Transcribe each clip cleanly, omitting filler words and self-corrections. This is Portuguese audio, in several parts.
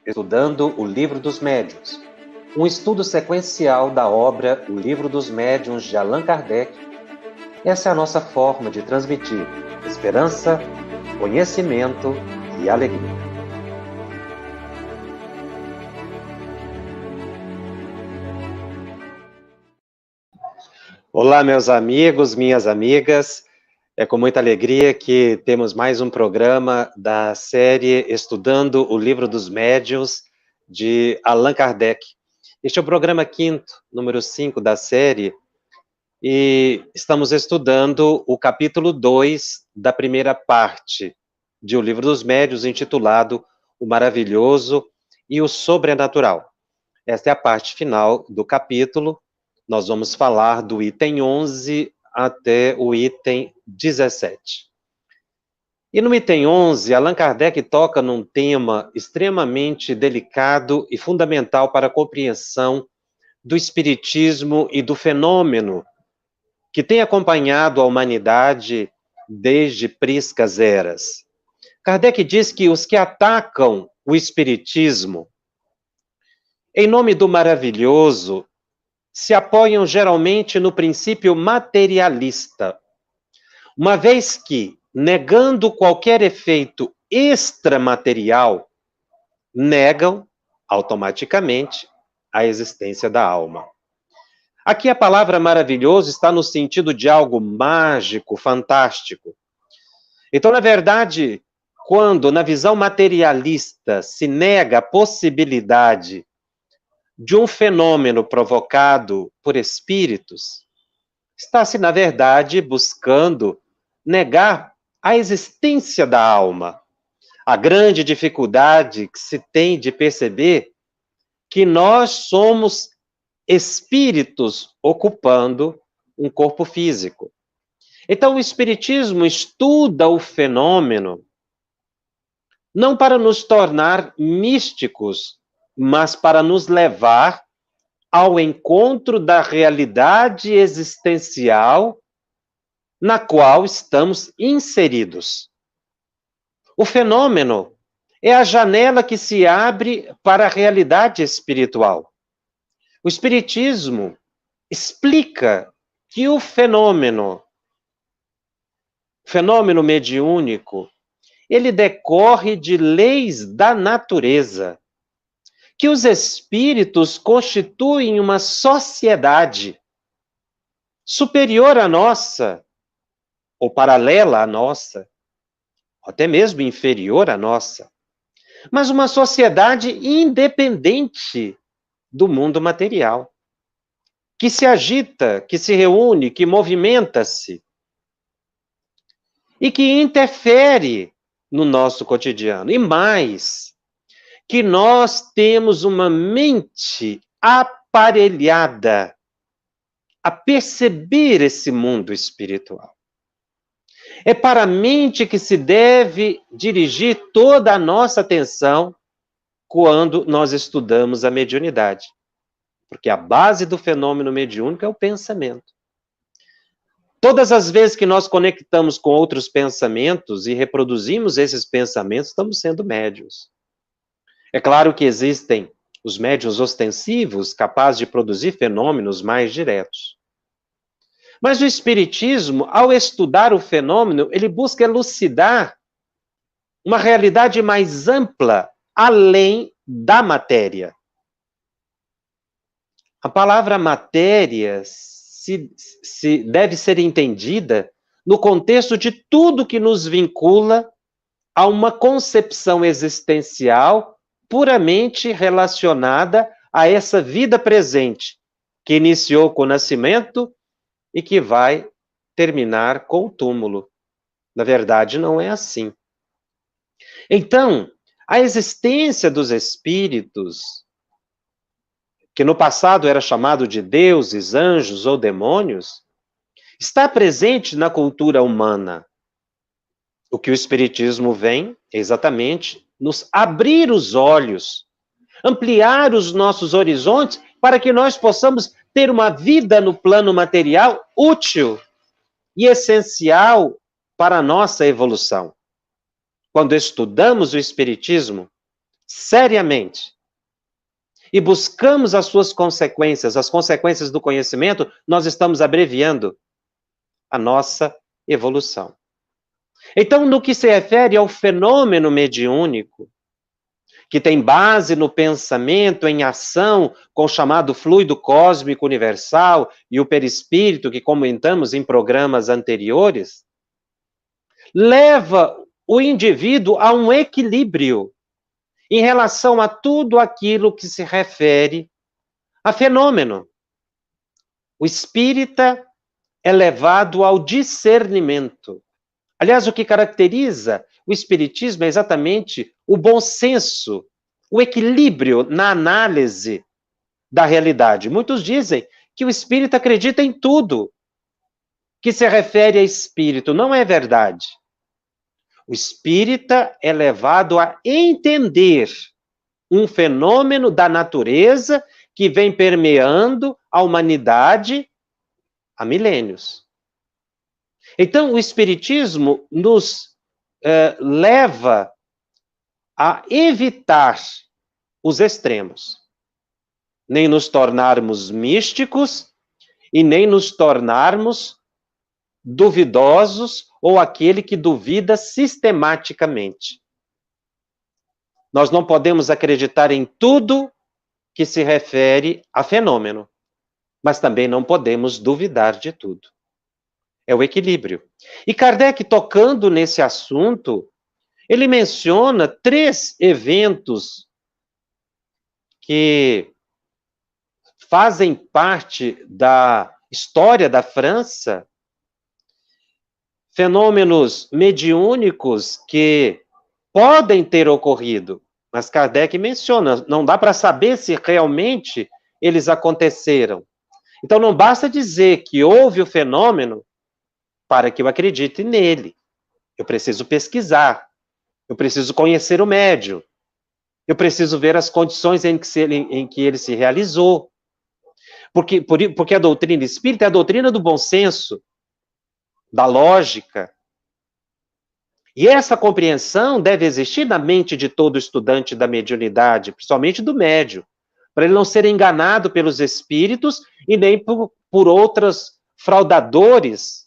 Estudando o Livro dos Médiuns, um estudo sequencial da obra O Livro dos Médiuns de Allan Kardec. Essa é a nossa forma de transmitir esperança, conhecimento e alegria. Olá, meus amigos, minhas amigas. É com muita alegria que temos mais um programa da série Estudando o Livro dos Médiuns, de Allan Kardec. Este é o programa 5º, número 5 da série, e estamos estudando o capítulo 2 da primeira parte de O Livro dos Médiuns, intitulado O Maravilhoso e o Sobrenatural. Esta é a parte final do capítulo. Nós vamos falar do item 11 até o item 17. E no item 11, Allan Kardec toca num tema extremamente delicado e fundamental para a compreensão do espiritismo e do fenômeno que tem acompanhado a humanidade desde priscas eras. Kardec diz que os que atacam o espiritismo, em nome do maravilhoso, se apoiam geralmente no princípio materialista, uma vez que, negando qualquer efeito extramaterial, negam automaticamente a existência da alma. Aqui a palavra maravilhoso está no sentido de algo mágico, fantástico. Então, na verdade, quando na visão materialista se nega a possibilidade de um fenômeno provocado por espíritos, está-se, na verdade, buscando negar a existência da alma. A grande dificuldade que se tem de perceber que nós somos espíritos ocupando um corpo físico. Então, o espiritismo estuda o fenômeno não para nos tornar místicos, mas para nos levar ao encontro da realidade existencial na qual estamos inseridos. O fenômeno é a janela que se abre para a realidade espiritual. O espiritismo explica que o fenômeno mediúnico, ele decorre de leis da natureza, que os espíritos constituem uma sociedade superior à nossa, ou paralela à nossa, ou até mesmo inferior à nossa, mas uma sociedade independente do mundo material, que se agita, que se reúne, que movimenta-se e que interfere no nosso cotidiano. E mais, que nós temos uma mente aparelhada a perceber esse mundo espiritual. É para a mente que se deve dirigir toda a nossa atenção quando nós estudamos a mediunidade. Porque a base do fenômeno mediúnico é o pensamento. Todas as vezes que nós conectamos com outros pensamentos e reproduzimos esses pensamentos, estamos sendo médiuns. É claro que existem os médiuns ostensivos, capazes de produzir fenômenos mais diretos. Mas o espiritismo, ao estudar o fenômeno, ele busca elucidar uma realidade mais ampla, além da matéria. A palavra matéria deve ser entendida no contexto de tudo que nos vincula a uma concepção existencial puramente relacionada a essa vida presente, que iniciou com o nascimento e que vai terminar com o túmulo. Na verdade, não é assim. Então, a existência dos espíritos, que no passado era chamado de deuses, anjos ou demônios, está presente na cultura humana. O que o espiritismo vem é exatamente nos abrir os olhos, ampliar os nossos horizontes para que nós possamos ter uma vida no plano material útil e essencial para a nossa evolução. Quando estudamos o espiritismo, seriamente, e buscamos as suas consequências, as consequências do conhecimento, nós estamos abreviando a nossa evolução. Então, no que se refere ao fenômeno mediúnico, que tem base no pensamento em ação com o chamado fluido cósmico universal e o perispírito, que comentamos em programas anteriores, leva o indivíduo a um equilíbrio em relação a tudo aquilo que se refere a fenômeno. O espírita é levado ao discernimento. Aliás, o que caracteriza o espiritismo é exatamente o bom senso, o equilíbrio na análise da realidade. Muitos dizem que o espírita acredita em tudo que se refere a espírito. Não é verdade. O espírita é levado a entender um fenômeno da natureza que vem permeando a humanidade há milênios. Então, o espiritismo nos leva a evitar os extremos, nem nos tornarmos místicos e nem nos tornarmos duvidosos ou aquele que duvida sistematicamente. Nós não podemos acreditar em tudo que se refere a fenômeno, mas também não podemos duvidar de tudo. É o equilíbrio. E Kardec, tocando nesse assunto, ele menciona 3 eventos que fazem parte da história da França, fenômenos mediúnicos que podem ter ocorrido, mas Kardec menciona, não dá para saber se realmente eles aconteceram. Então não basta dizer que houve o fenômeno para que eu acredite nele. Eu preciso pesquisar, eu preciso conhecer o médium, eu preciso ver as condições em que ele se realizou. Porque a doutrina espírita é a doutrina do bom senso, da lógica. E essa compreensão deve existir na mente de todo estudante da mediunidade, principalmente do médium, para ele não ser enganado pelos espíritos e nem por outros fraudadores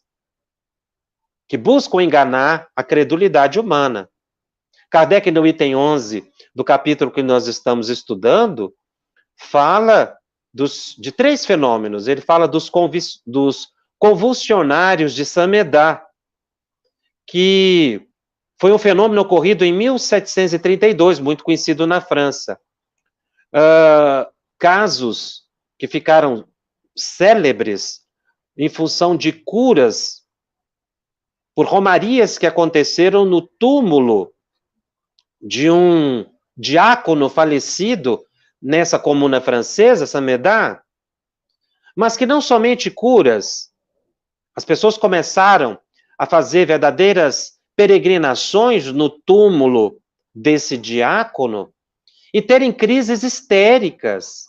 que buscam enganar a credulidade humana. Kardec, no item 11 do capítulo que nós estamos estudando, fala de 3 fenômenos. Ele fala dos convulsionários de Saint-Médard, que foi um fenômeno ocorrido em 1732, muito conhecido na França. Casos que ficaram célebres em função de curas por romarias que aconteceram no túmulo de um diácono falecido nessa comuna francesa, Saint-Médard, mas que não somente curas, as pessoas começaram a fazer verdadeiras peregrinações no túmulo desse diácono e terem crises histéricas,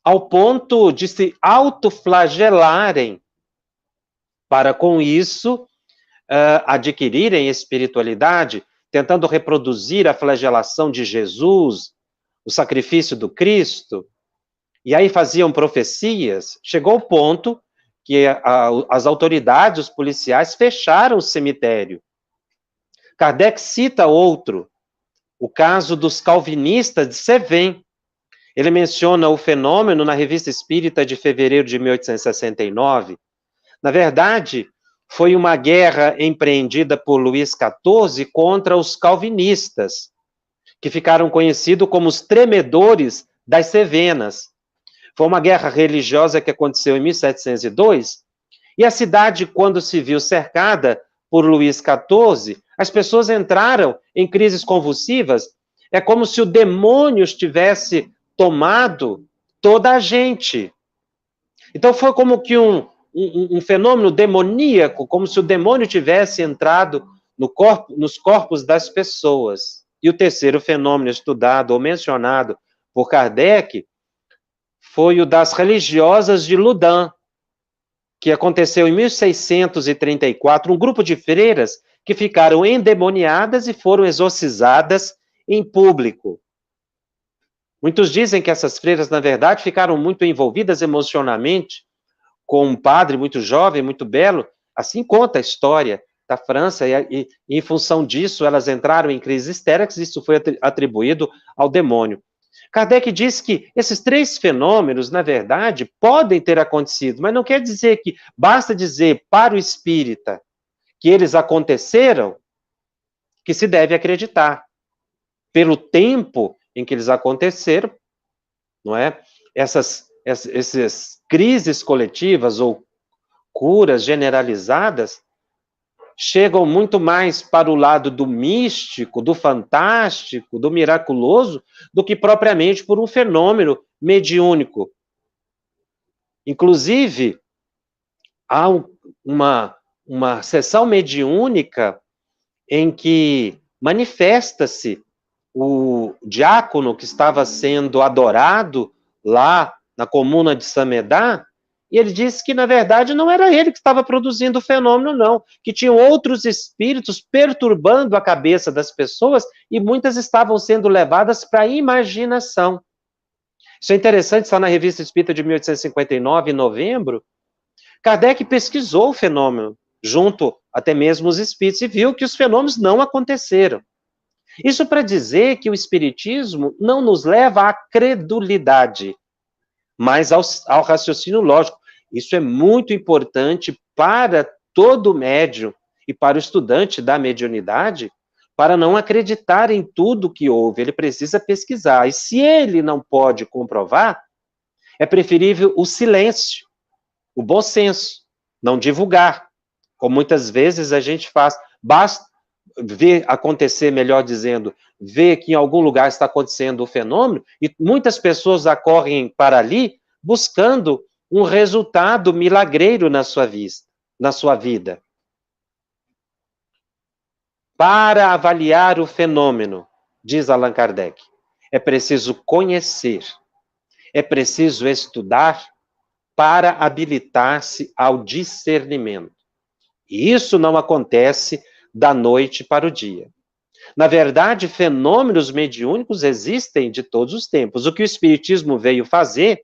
ao ponto de se autoflagelarem, para com isso adquirirem espiritualidade, tentando reproduzir a flagelação de Jesus, o sacrifício do Cristo, e aí faziam profecias. Chegou o ponto que as autoridades, os policiais, fecharam o cemitério. Kardec cita outro, o caso dos calvinistas de Cévennes. Ele menciona o fenômeno na Revista Espírita de fevereiro de 1869. Na verdade, foi uma guerra empreendida por Luís XIV contra os calvinistas, que ficaram conhecidos como os tremedores das Cevenas. Foi uma guerra religiosa que aconteceu em 1702, e a cidade, quando se viu cercada por Luís XIV, as pessoas entraram em crises convulsivas. É como se o demônio tivesse tomado toda a gente. Então foi como que um fenômeno demoníaco, como se o demônio tivesse entrado nos corpos das pessoas. E o terceiro fenômeno estudado ou mencionado por Kardec foi o das religiosas de Loudun, que aconteceu em 1634, um grupo de freiras que ficaram endemoniadas e foram exorcizadas em público. Muitos dizem que essas freiras, na verdade, ficaram muito envolvidas emocionalmente com um padre muito jovem, muito belo. Assim conta a história da França, e em função disso, elas entraram em crises histéricas, e isso foi atribuído ao demônio. Kardec diz que esses três fenômenos, na verdade, podem ter acontecido, mas não quer dizer que basta dizer para o espírita que eles aconteceram, que se deve acreditar. Pelo tempo em que eles aconteceram, não é? Essas crises coletivas ou curas generalizadas chegam muito mais para o lado do místico, do fantástico, do miraculoso, do que propriamente por um fenômeno mediúnico. Inclusive, há uma sessão mediúnica em que manifesta-se o diácono que estava sendo adorado lá na comuna de Samedá, e ele disse que, na verdade, não era ele que estava produzindo o fenômeno, não, que tinham outros espíritos perturbando a cabeça das pessoas e muitas estavam sendo levadas para a imaginação. Isso é interessante, está na Revista Espírita de 1859, em novembro. Kardec pesquisou o fenômeno, junto até mesmo os espíritos, e viu que os fenômenos não aconteceram. Isso para dizer que o espiritismo não nos leva à credulidade, mas ao raciocínio lógico. Isso é muito importante para todo médium e para o estudante da mediunidade, para não acreditar em tudo que houve. Ele precisa pesquisar. E se ele não pode comprovar, é preferível o silêncio, o bom senso, não divulgar, como muitas vezes a gente faz. Basta ver acontecer, melhor dizendo, ver que em algum lugar está acontecendo o fenômeno, e muitas pessoas acorrem para ali buscando um resultado milagreiro na sua vida. Para avaliar o fenômeno, diz Allan Kardec, é preciso conhecer, é preciso estudar para habilitar-se ao discernimento. E isso não acontece da noite para o dia. Na verdade, fenômenos mediúnicos existem de todos os tempos. O que o Espiritismo veio fazer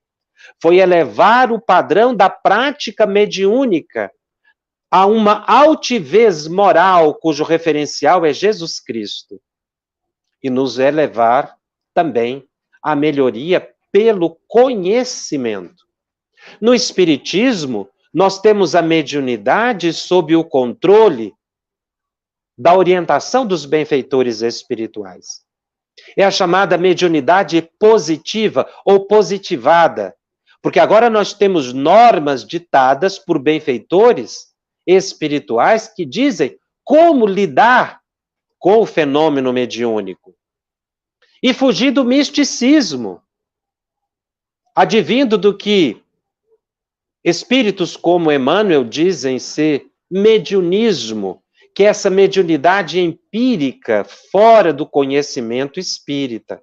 foi elevar o padrão da prática mediúnica a uma altivez moral, cujo referencial é Jesus Cristo, e nos elevar também à melhoria pelo conhecimento. No Espiritismo, nós temos a mediunidade sob o controle da orientação dos benfeitores espirituais. É a chamada mediunidade positiva ou positivada, porque agora nós temos normas ditadas por benfeitores espirituais que dizem como lidar com o fenômeno mediúnico. E fugir do misticismo, advindo do que espíritos como Emmanuel dizem ser mediunismo, que é essa mediunidade empírica fora do conhecimento espírita,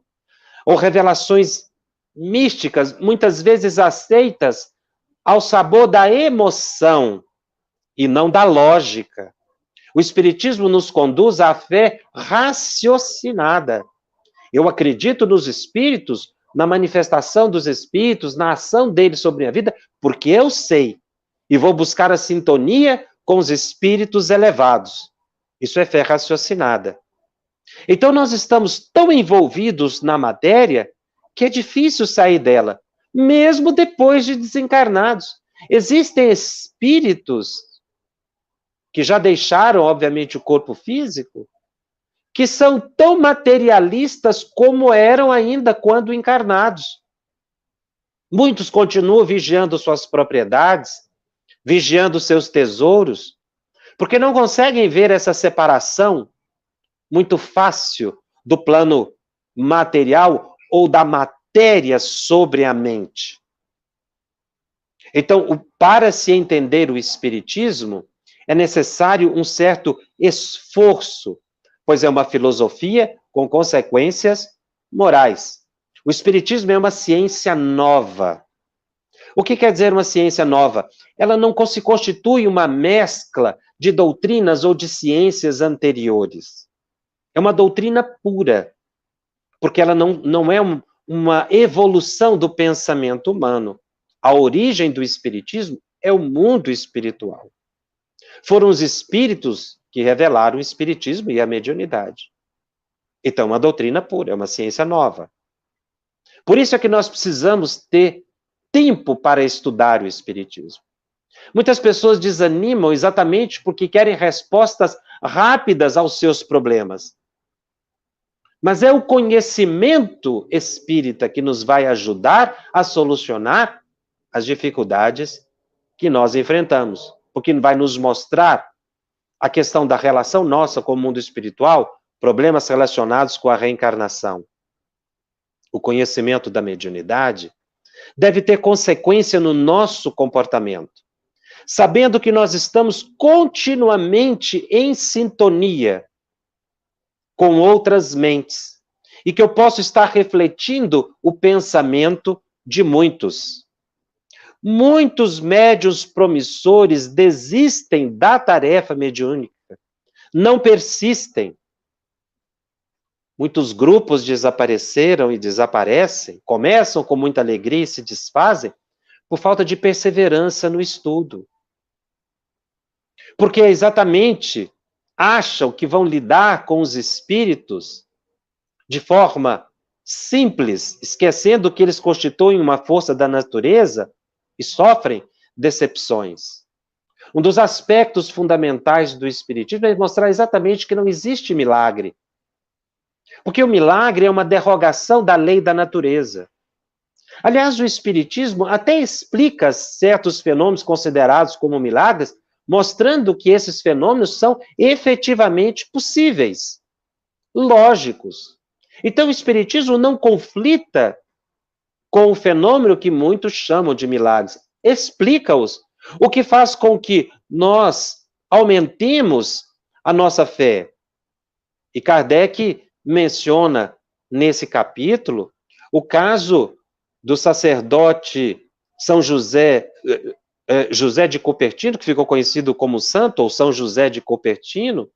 ou revelações místicas, muitas vezes aceitas ao sabor da emoção e não da lógica. O Espiritismo nos conduz à fé raciocinada. Eu acredito nos espíritos, na manifestação dos espíritos, na ação deles sobre a minha vida, porque eu sei, e vou buscar a sintonia com os espíritos elevados. Isso é fé raciocinada. Então nós estamos tão envolvidos na matéria que é difícil sair dela, mesmo depois de desencarnados. Existem espíritos que já deixaram, obviamente, o corpo físico, que são tão materialistas como eram ainda quando encarnados. Muitos continuam vigiando suas propriedades, vigiando seus tesouros, porque não conseguem ver essa separação muito fácil do plano material ou da matéria sobre a mente. Então, para se entender o Espiritismo, é necessário um certo esforço, pois é uma filosofia com consequências morais. O Espiritismo é uma ciência nova. O que quer dizer uma ciência nova? Ela não se constitui uma mescla de doutrinas ou de ciências anteriores. É uma doutrina pura. porque ela não é uma evolução do pensamento humano. A origem do espiritismo é o mundo espiritual. Foram os espíritos que revelaram o espiritismo e a mediunidade. Então, é uma doutrina pura, é uma ciência nova. Por isso é que nós precisamos ter tempo para estudar o espiritismo. Muitas pessoas desanimam exatamente porque querem respostas rápidas aos seus problemas. Mas é o conhecimento espírita que nos vai ajudar a solucionar as dificuldades que nós enfrentamos, porque vai nos mostrar a questão da relação nossa com o mundo espiritual, problemas relacionados com a reencarnação. O conhecimento da mediunidade deve ter consequência no nosso comportamento, sabendo que nós estamos continuamente em sintonia com outras mentes e que eu posso estar refletindo o pensamento de muitos. Muitos médiuns promissores desistem da tarefa mediúnica, não persistem. Muitos grupos desapareceram e desaparecem, começam com muita alegria e se desfazem por falta de perseverança no estudo. Porque exatamente acham que vão lidar com os espíritos de forma simples, esquecendo que eles constituem uma força da natureza e sofrem decepções. Um dos aspectos fundamentais do espiritismo é mostrar exatamente que não existe milagre. Porque o milagre é uma derrogação da lei da natureza. Aliás, o espiritismo até explica certos fenômenos considerados como milagres, mostrando que esses fenômenos são efetivamente possíveis, lógicos. Então, o espiritismo não conflita com o fenômeno que muitos chamam de milagres, explica-os, o que faz com que nós aumentemos a nossa fé. E Kardec menciona nesse capítulo o caso do sacerdote São José de Cupertino, que ficou conhecido como santo, ou São José de Cupertino,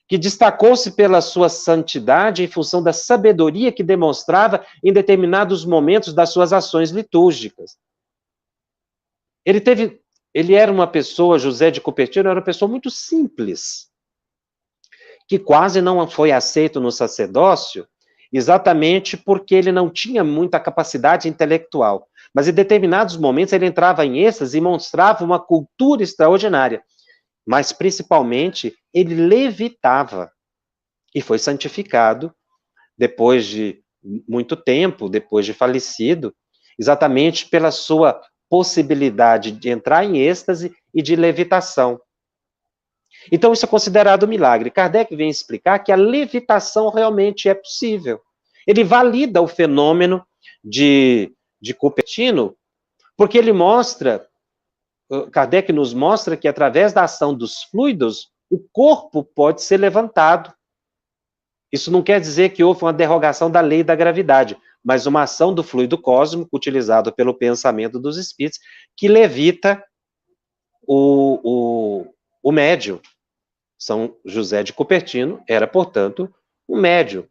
que destacou-se pela sua santidade em função da sabedoria que demonstrava em determinados momentos das suas ações litúrgicas. Ele era uma pessoa, José de Cupertino, era uma pessoa muito simples, que quase não foi aceito no sacerdócio, exatamente porque ele não tinha muita capacidade intelectual. Mas em determinados momentos ele entrava em êxtase e mostrava uma cultura extraordinária. Mas principalmente ele levitava e foi santificado depois de muito tempo, depois de falecido, exatamente pela sua possibilidade de entrar em êxtase e de levitação. Então, isso é considerado milagre. Kardec vem explicar que a levitação realmente é possível. Ele valida o fenômeno de Cupertino, porque ele mostra, Kardec nos mostra que através da ação dos fluidos, o corpo pode ser levantado. Isso não quer dizer que houve uma derrogação da lei da gravidade, mas uma ação do fluido cósmico, utilizado pelo pensamento dos espíritos, que levita o médium. São José de Cupertino era, portanto, um médium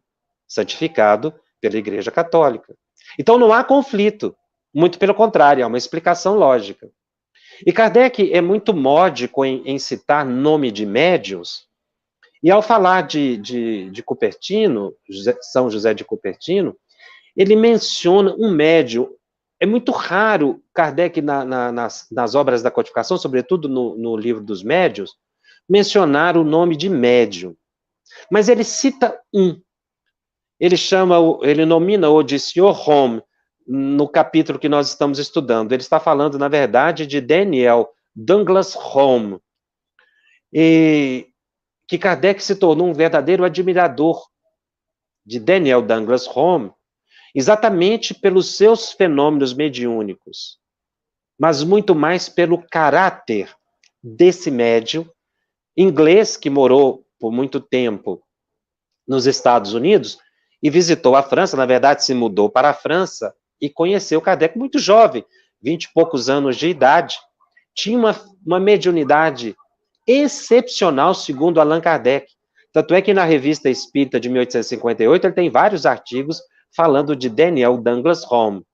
santificado pela Igreja Católica. Então não há conflito, muito pelo contrário, há uma explicação lógica. E Kardec é muito módico em citar nome de médiuns, e ao falar de Cupertino, São José de Cupertino, ele menciona um médium. É muito raro Kardec, nas obras da codificação, sobretudo no livro dos médiuns, mencionar o nome de médium. Mas ele cita um. Ele nomina-o de Sr. Home, no capítulo que nós estamos estudando. Ele está falando, na verdade, de Daniel Douglas Home, e que Kardec se tornou um verdadeiro admirador de Daniel Douglas Home, exatamente pelos seus fenômenos mediúnicos, mas muito mais pelo caráter desse médium inglês que morou por muito tempo nos Estados Unidos e visitou a França, na verdade se mudou para a França e conheceu Kardec muito jovem, 20 e poucos anos de idade. Tinha uma mediunidade excepcional, segundo Allan Kardec. Tanto é que na Revista Espírita de 1858, ele tem vários artigos falando de Daniel Douglas Home.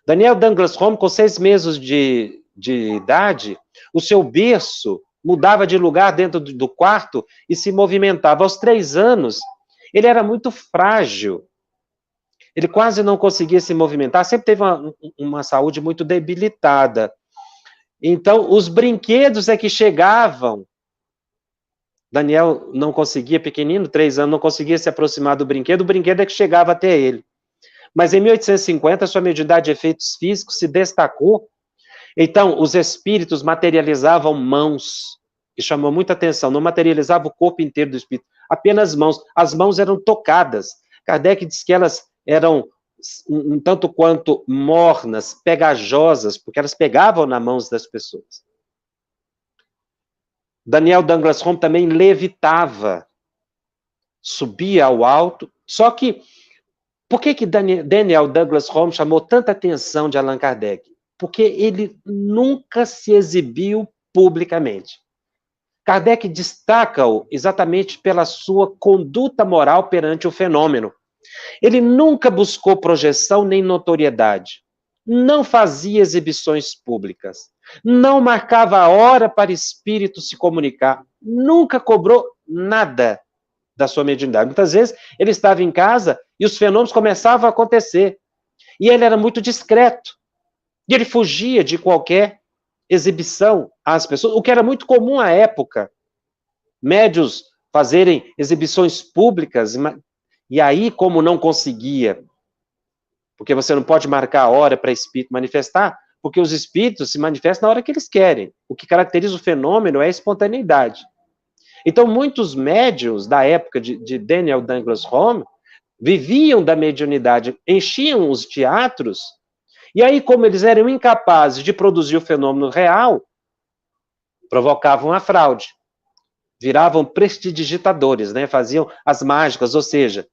Daniel Douglas Home, com 6 meses de idade, o seu berço mudava de lugar dentro do quarto e se movimentava. Aos 3 anos, ele era muito frágil. Ele quase não conseguia se movimentar, sempre teve uma saúde muito debilitada. Então, os brinquedos é que chegavam. Daniel não conseguia, pequenino, 3 anos, não conseguia se aproximar do brinquedo, o brinquedo é que chegava até ele. Mas em 1850, sua mediunidade de efeitos físicos se destacou. Então, os espíritos materializavam mãos, e chamou muita atenção, não materializava o corpo inteiro do espírito, apenas mãos. As mãos eram tocadas. Kardec diz que elas eram um tanto quanto mornas, pegajosas, porque elas pegavam nas mãos das pessoas. Daniel Douglas Home também levitava, subia ao alto, só que, por que Daniel Douglas Home chamou tanta atenção de Allan Kardec? Porque ele nunca se exibiu publicamente. Kardec destaca-o exatamente pela sua conduta moral perante o fenômeno. Ele nunca buscou projeção nem notoriedade. Não fazia exibições públicas. Não marcava a hora para espírito se comunicar. Nunca cobrou nada da sua mediunidade. Muitas vezes ele estava em casa e os fenômenos começavam a acontecer. E ele era muito discreto. E ele fugia de qualquer exibição às pessoas, o que era muito comum à época. Médios fazerem exibições públicas, e aí, como não conseguia, porque você não pode marcar a hora para espírito manifestar, porque os espíritos se manifestam na hora que eles querem. O que caracteriza o fenômeno é a espontaneidade. Então, muitos médios da época de Daniel Douglas Home viviam da mediunidade, enchiam os teatros, e aí, como eles eram incapazes de produzir o fenômeno real, provocavam a fraude. Viravam prestidigitadores, né? Faziam as mágicas, ou seja,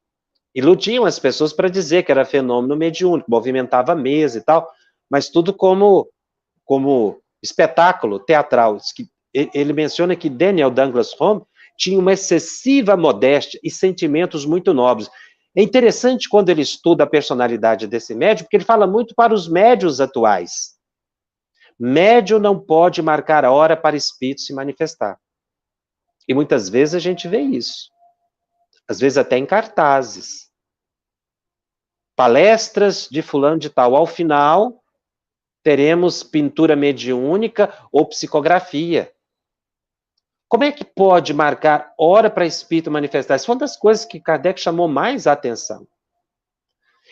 iludiam as pessoas para dizer que era fenômeno mediúnico, movimentava a mesa e tal, mas tudo como espetáculo teatral. Ele menciona que Daniel Douglas Home tinha uma excessiva modéstia e sentimentos muito nobres. É interessante quando ele estuda a personalidade desse médium, porque ele fala muito para os médiuns atuais. Médium não pode marcar a hora para espírito se manifestar. E muitas vezes a gente vê isso. Às vezes até em cartazes. Palestras de fulano de tal. Ao final, teremos pintura mediúnica ou psicografia. Como é que pode marcar hora para espírito manifestar? Isso foi uma das coisas que Kardec chamou mais a atenção.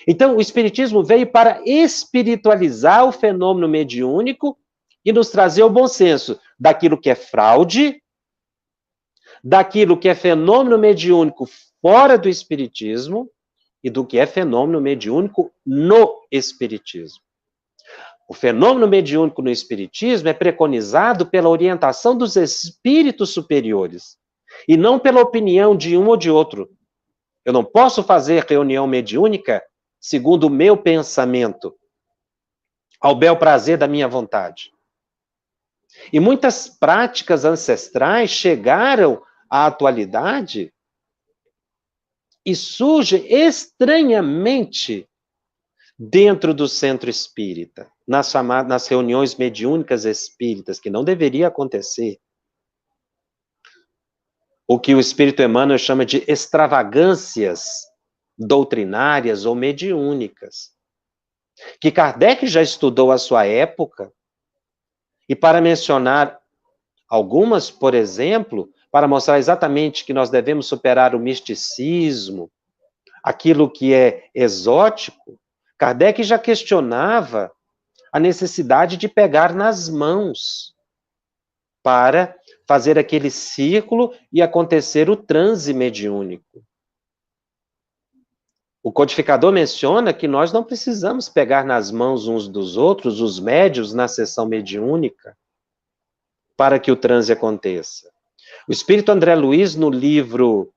Então, o espiritismo veio para espiritualizar o fenômeno mediúnico e nos trazer o bom senso daquilo que é fraude, daquilo que é fenômeno mediúnico fora do espiritismo e do que é fenômeno mediúnico no espiritismo. O fenômeno mediúnico no espiritismo é preconizado pela orientação dos espíritos superiores e não pela opinião de um ou de outro. Eu não posso fazer reunião mediúnica segundo o meu pensamento, ao bel prazer da minha vontade. E muitas práticas ancestrais chegaram à atualidade e surgem estranhamente dentro do centro espírita, nas reuniões mediúnicas espíritas, que não deveria acontecer. O que o espírito Emmanuel chama de extravagâncias doutrinárias ou mediúnicas, que Kardec já estudou à sua época, e para mencionar algumas, por exemplo, para mostrar exatamente que nós devemos superar o misticismo, aquilo que é exótico, Kardec já questionava a necessidade de pegar nas mãos para fazer aquele círculo e acontecer o transe mediúnico. O codificador menciona que nós não precisamos pegar nas mãos uns dos outros, os médios, na sessão mediúnica, para que o transe aconteça. O espírito André Luiz, no livro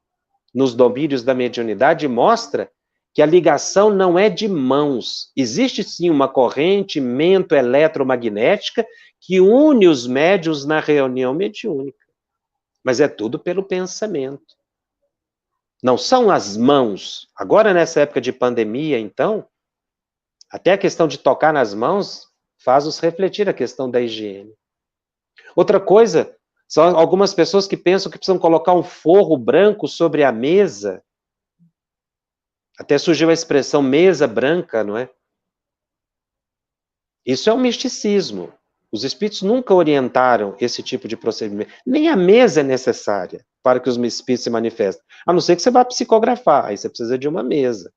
Nos Domínios da Mediunidade, mostra que a ligação não é de mãos. Existe sim uma corrente mento-eletromagnética que une os médiuns na reunião mediúnica. Mas é tudo pelo pensamento. Não são as mãos. Agora, nessa época de pandemia, então, até a questão de tocar nas mãos faz-nos refletir a questão da higiene. Outra coisa, são algumas pessoas que pensam que precisam colocar um forro branco sobre a mesa. Até surgiu a expressão mesa branca, não é? Isso é um misticismo. Os espíritos nunca orientaram esse tipo de procedimento. Nem a mesa é necessária para que os espíritos se manifestem. A não ser que você vá psicografar, aí você precisa de uma mesa.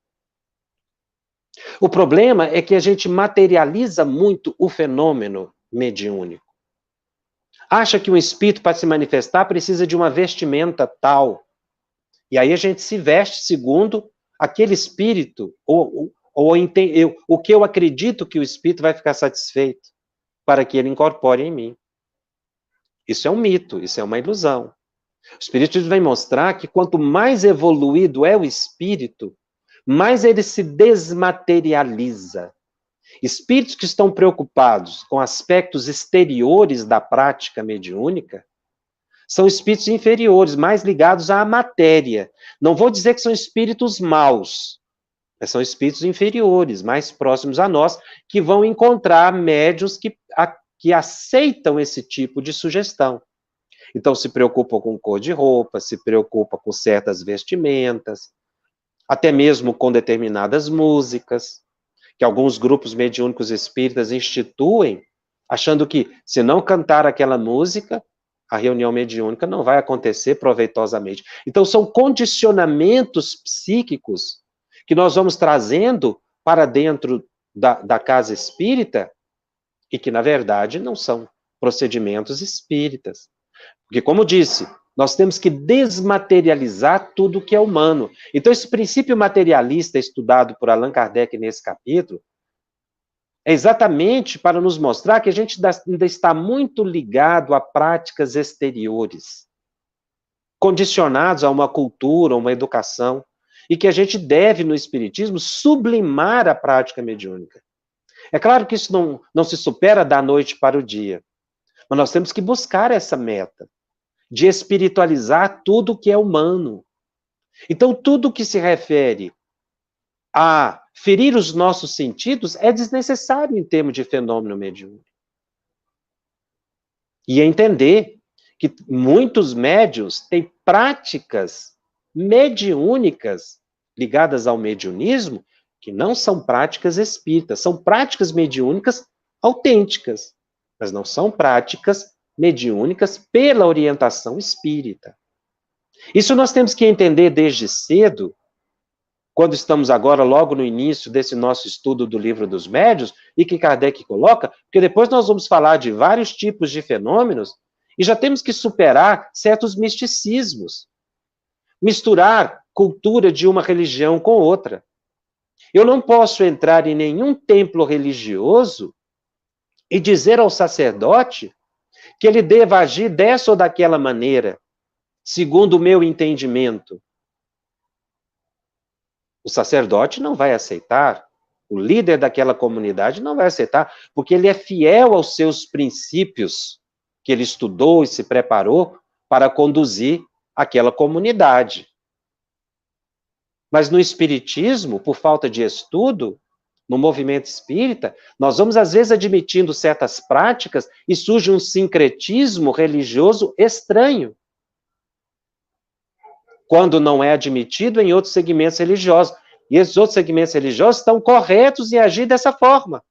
O problema é que a gente materializa muito o fenômeno mediúnico. Acha que um espírito, para se manifestar, precisa de uma vestimenta tal. E aí a gente se veste segundo aquele espírito, ou o que eu acredito que o espírito vai ficar satisfeito, para que ele incorpore em mim. Isso é um mito, isso é uma ilusão. O Espiritismo vai mostrar que quanto mais evoluído é o espírito, mais ele se desmaterializa. Espíritos que estão preocupados com aspectos exteriores da prática mediúnica são espíritos inferiores, mais ligados à matéria. Não vou dizer que são espíritos maus, mas são espíritos inferiores, mais próximos a nós, que vão encontrar médiuns que aceitam esse tipo de sugestão. Então, se preocupam com cor de roupa, se preocupam com certas vestimentas, até mesmo com determinadas músicas, que alguns grupos mediúnicos espíritas instituem, achando que, se não cantar aquela música, a reunião mediúnica não vai acontecer proveitosamente. Então, são condicionamentos psíquicos que nós vamos trazendo para dentro da casa espírita e que, na verdade, não são procedimentos espíritas. Porque, como disse, nós temos que desmaterializar tudo que é humano. Então, esse princípio materialista estudado por Allan Kardec nesse capítulo é exatamente para nos mostrar que a gente ainda está muito ligado a práticas exteriores, condicionados a uma cultura, a uma educação, e que a gente deve, no Espiritismo, sublimar a prática mediúnica. É claro que isso não se supera da noite para o dia, mas nós temos que buscar essa meta de espiritualizar tudo que é humano. Então, tudo que se refere a ferir os nossos sentidos é desnecessário em termos de fenômeno mediúnico. E entender que muitos médiuns têm práticas mediúnicas ligadas ao mediunismo que não são práticas espíritas, são práticas mediúnicas autênticas, mas não são práticas mediúnicas pela orientação espírita. Isso nós temos que entender desde cedo, quando estamos agora logo no início desse nosso estudo do Livro dos Médiuns, e que Kardec coloca, porque depois nós vamos falar de vários tipos de fenômenos, e já temos que superar certos misticismos, misturar cultura de uma religião com outra. Eu não posso entrar em nenhum templo religioso e dizer ao sacerdote que ele deva agir dessa ou daquela maneira, segundo o meu entendimento. O sacerdote não vai aceitar, o líder daquela comunidade não vai aceitar, porque ele é fiel aos seus princípios, que ele estudou e se preparou para conduzir aquela comunidade. Mas no espiritismo, por falta de estudo, no movimento espírita, nós vamos às vezes admitindo certas práticas e surge um sincretismo religioso estranho, quando não é admitido em outros segmentos religiosos. E esses outros segmentos religiosos estão corretos em agir dessa forma,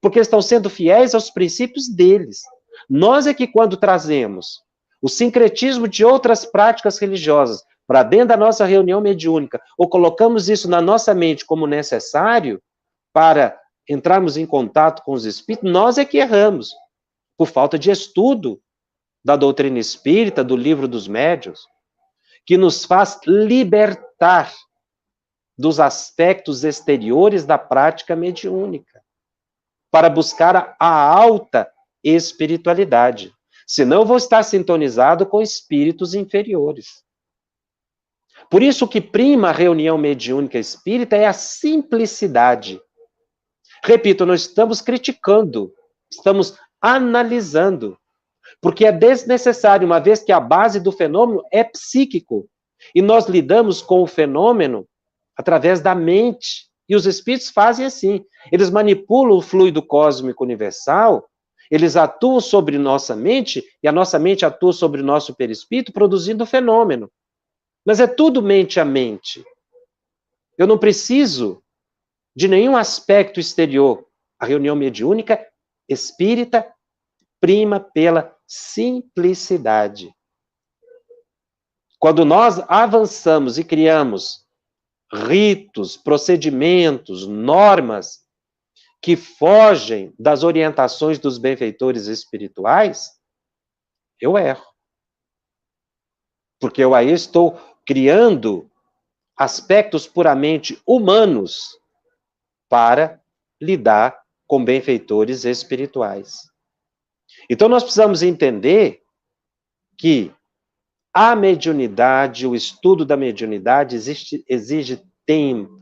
porque estão sendo fiéis aos princípios deles. Nós é que, quando trazemos o sincretismo de outras práticas religiosas para dentro da nossa reunião mediúnica, ou colocamos isso na nossa mente como necessário para entrarmos em contato com os espíritos, nós é que erramos, por falta de estudo da doutrina espírita, do Livro dos Médiuns, que nos faz libertar dos aspectos exteriores da prática mediúnica, para buscar a alta espiritualidade. Senão eu vou estar sintonizado com espíritos inferiores. Por isso o que prima a reunião mediúnica espírita é a simplicidade. Repito, nós estamos criticando, estamos analisando, porque é desnecessário, uma vez que a base do fenômeno é psíquico. E nós lidamos com o fenômeno através da mente. E os espíritos fazem assim. Eles manipulam o fluido cósmico universal, eles atuam sobre nossa mente, e a nossa mente atua sobre o nosso perispírito, produzindo o fenômeno. Mas é tudo mente a mente. Eu não preciso de nenhum aspecto exterior. A reunião mediúnica espírita prima pela simplicidade. Quando nós avançamos e criamos ritos, procedimentos, normas que fogem das orientações dos benfeitores espirituais, eu erro. Porque eu aí estou criando aspectos puramente humanos para lidar com benfeitores espirituais. Então nós precisamos entender que a mediunidade, o estudo da mediunidade exige tempo.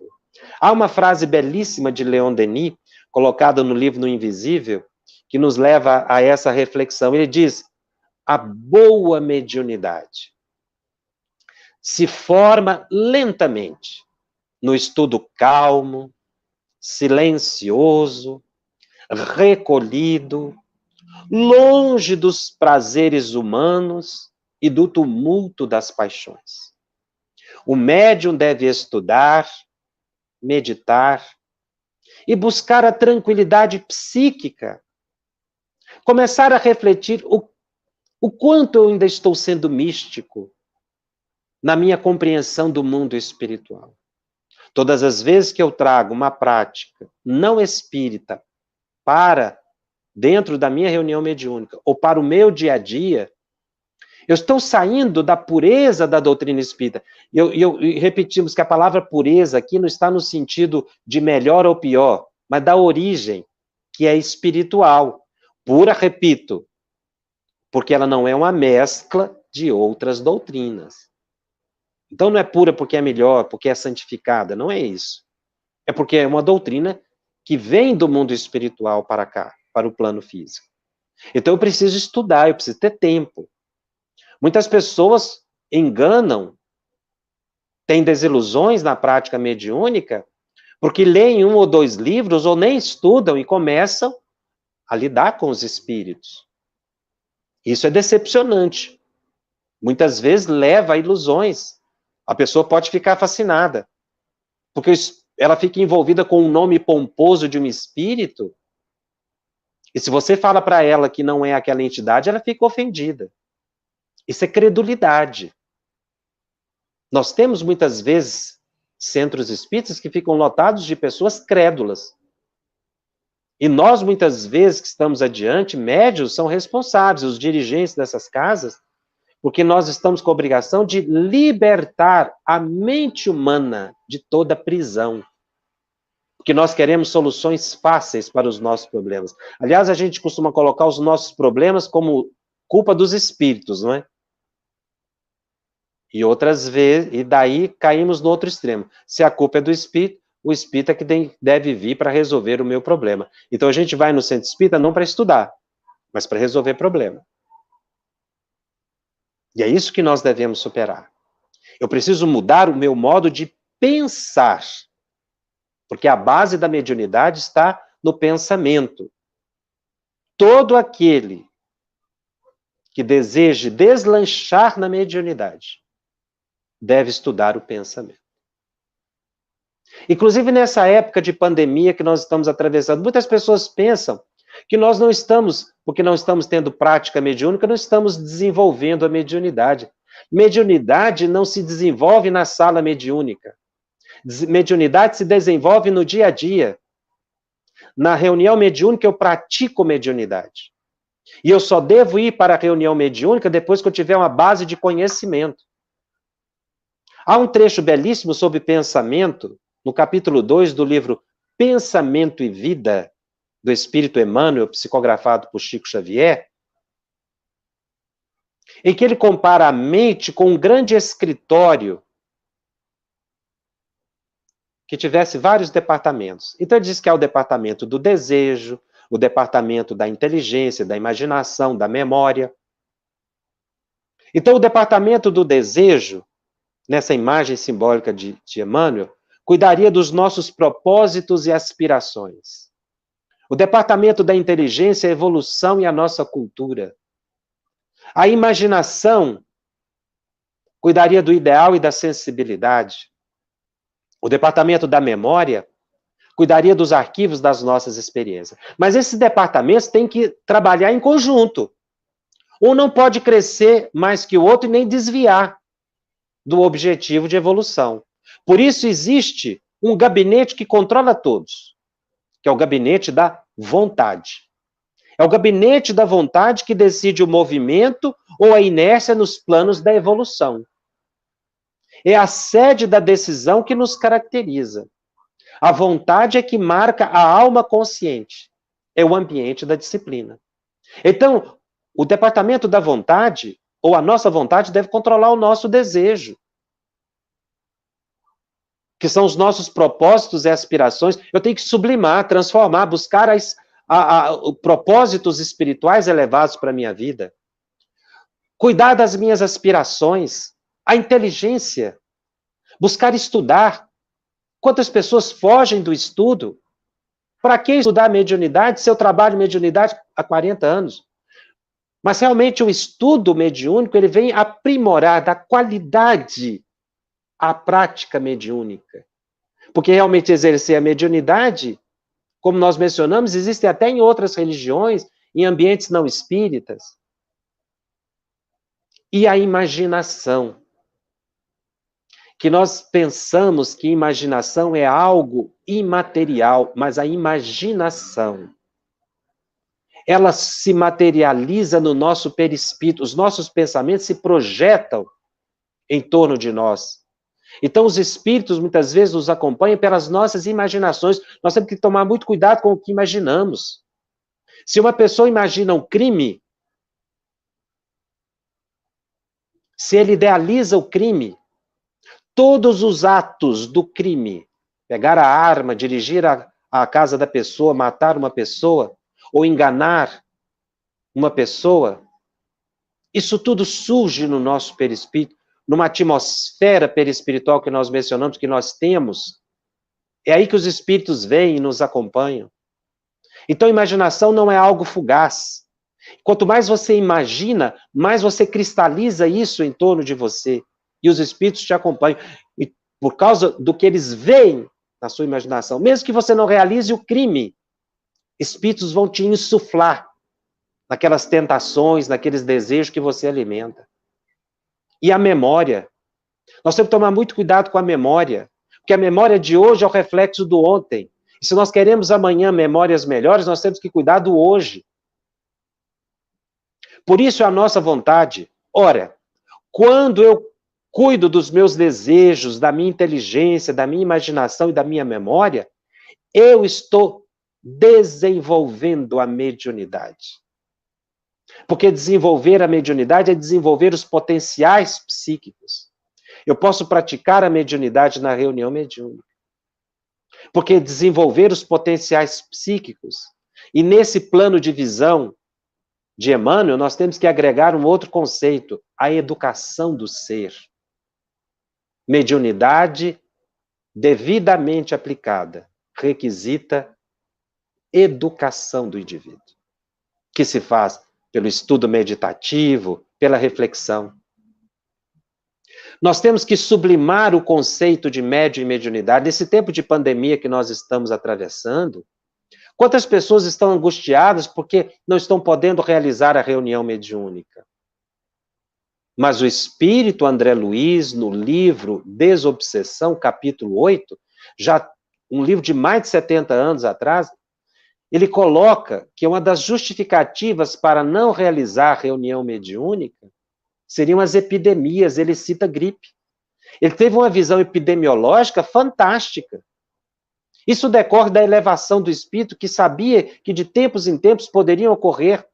Há uma frase belíssima de Leon Denis, colocada no livro No Invisível, que nos leva a essa reflexão. Ele diz: a boa mediunidade se forma lentamente, no estudo calmo, silencioso, recolhido, longe dos prazeres humanos e do tumulto das paixões. O médium deve estudar, meditar e buscar a tranquilidade psíquica. Começar a refletir o quanto eu ainda estou sendo místico na minha compreensão do mundo espiritual. Todas as vezes que eu trago uma prática não espírita para dentro da minha reunião mediúnica ou para o meu dia a dia, eu estou saindo da pureza da doutrina espírita. E repetimos que a palavra pureza aqui não está no sentido de melhor ou pior, mas da origem, que é espiritual. Pura, repito, porque ela não é uma mescla de outras doutrinas. Então não é pura porque é melhor, porque é santificada, não é isso. É porque é uma doutrina que vem do mundo espiritual para cá, para o plano físico. Então eu preciso estudar, eu preciso ter tempo. Muitas pessoas enganam, têm desilusões na prática mediúnica, porque leem 1 ou 2 livros ou nem estudam e começam a lidar com os espíritos. Isso é decepcionante. Muitas vezes leva a ilusões. A pessoa pode ficar fascinada, porque ela fica envolvida com o nome pomposo de um espírito, e se você fala para ela que não é aquela entidade, ela fica ofendida. Isso é credulidade. Nós temos muitas vezes centros espíritas que ficam lotados de pessoas crédulas. E nós, muitas vezes, que estamos adiante, médios são responsáveis, os dirigentes dessas casas, porque nós estamos com a obrigação de libertar a mente humana de toda prisão. Porque nós queremos soluções fáceis para os nossos problemas. Aliás, a gente costuma colocar os nossos problemas como culpa dos espíritos, não é? E outras vezes, e daí caímos no outro extremo. Se a culpa é do espírito, o espírito é que deve vir para resolver o meu problema. Então a gente vai no centro espírita não para estudar, mas para resolver problema. E é isso que nós devemos superar. Eu preciso mudar o meu modo de pensar, porque a base da mediunidade está no pensamento. Todo aquele que deseje deslanchar na mediunidade deve estudar o pensamento. Inclusive nessa época de pandemia que nós estamos atravessando, muitas pessoas pensam que nós não estamos, porque não estamos tendo prática mediúnica, não estamos desenvolvendo a mediunidade. Mediunidade não se desenvolve na sala mediúnica. Mediunidade se desenvolve no dia a dia. Na reunião mediúnica eu pratico mediunidade. E eu só devo ir para a reunião mediúnica depois que eu tiver uma base de conhecimento. Há um trecho belíssimo sobre pensamento, no capítulo 2 do livro Pensamento e Vida, do Espírito Emmanuel, psicografado por Chico Xavier, em que ele compara a mente com um grande escritório que tivesse vários departamentos. Então ele diz que há o departamento do desejo, o departamento da inteligência, da imaginação, da memória. Então o departamento do desejo nessa imagem simbólica de Emmanuel, cuidaria dos nossos propósitos e aspirações. O departamento da inteligência, a evolução e a nossa cultura. A imaginação cuidaria do ideal e da sensibilidade. O departamento da memória cuidaria dos arquivos das nossas experiências. Mas esses departamentos têm que trabalhar em conjunto. Um não pode crescer mais que o outro e nem desviar do objetivo de evolução. Por isso existe um gabinete que controla todos, que é o gabinete da vontade. É o gabinete da vontade que decide o movimento ou a inércia nos planos da evolução. É a sede da decisão que nos caracteriza. A vontade é que marca a alma consciente. É o ambiente da disciplina. Então, o departamento da vontade, ou a nossa vontade, deve controlar o nosso desejo, que são os nossos propósitos e aspirações. Eu tenho que sublimar, transformar, buscar propósitos espirituais elevados para a minha vida. Cuidar das minhas aspirações, a inteligência, buscar estudar. Quantas pessoas fogem do estudo? Para que estudar mediunidade se eu trabalho mediunidade há 40 anos? Mas realmente o estudo mediúnico, ele vem aprimorar da qualidade a prática mediúnica. Porque realmente exercer a mediunidade, como nós mencionamos, existe até em outras religiões, em ambientes não espíritas. E a imaginação. Que nós pensamos que imaginação é algo imaterial, mas a imaginação, ela se materializa no nosso perispírito, os nossos pensamentos se projetam em torno de nós. Então, os espíritos muitas vezes nos acompanham pelas nossas imaginações. Nós temos que tomar muito cuidado com o que imaginamos. Se uma pessoa imagina um crime, se ele idealiza o crime, todos os atos do crime, pegar a arma, dirigir a casa da pessoa, matar uma pessoa, ou enganar uma pessoa, isso tudo surge no nosso perispírito, numa atmosfera perispiritual que nós mencionamos, que nós temos. É aí que os espíritos vêm e nos acompanham. Então, imaginação não é algo fugaz. Quanto mais você imagina, mais você cristaliza isso em torno de você. E os espíritos te acompanham. E por causa do que eles veem na sua imaginação, mesmo que você não realize o crime, espíritos vão te insuflar naquelas tentações, naqueles desejos que você alimenta. E a memória. Nós temos que tomar muito cuidado com a memória, porque a memória de hoje é o reflexo do ontem. E se nós queremos amanhã memórias melhores, nós temos que cuidar do hoje. Por isso é a nossa vontade. Ora, quando eu cuido dos meus desejos, da minha inteligência, da minha imaginação e da minha memória, eu estou desenvolvendo a mediunidade. Porque desenvolver a mediunidade é desenvolver os potenciais psíquicos. Eu posso praticar a mediunidade na reunião mediúnica. Porque desenvolver os potenciais psíquicos, e nesse plano de visão de Emmanuel, nós temos que agregar um outro conceito, a educação do ser. Mediunidade devidamente aplicada requisita educação do indivíduo, que se faz pelo estudo meditativo, pela reflexão. Nós temos que sublimar o conceito de médium e mediunidade. Nesse tempo de pandemia que nós estamos atravessando, quantas pessoas estão angustiadas porque não estão podendo realizar a reunião mediúnica? Mas o espírito André Luiz, no livro Desobsessão, capítulo 8, já um livro de mais de 70 anos atrás, ele coloca que uma das justificativas para não realizar a reunião mediúnica seriam as epidemias. Ele cita gripe. Ele teve uma visão epidemiológica fantástica. Isso decorre da elevação do espírito, que sabia que de tempos em tempos poderiam ocorrer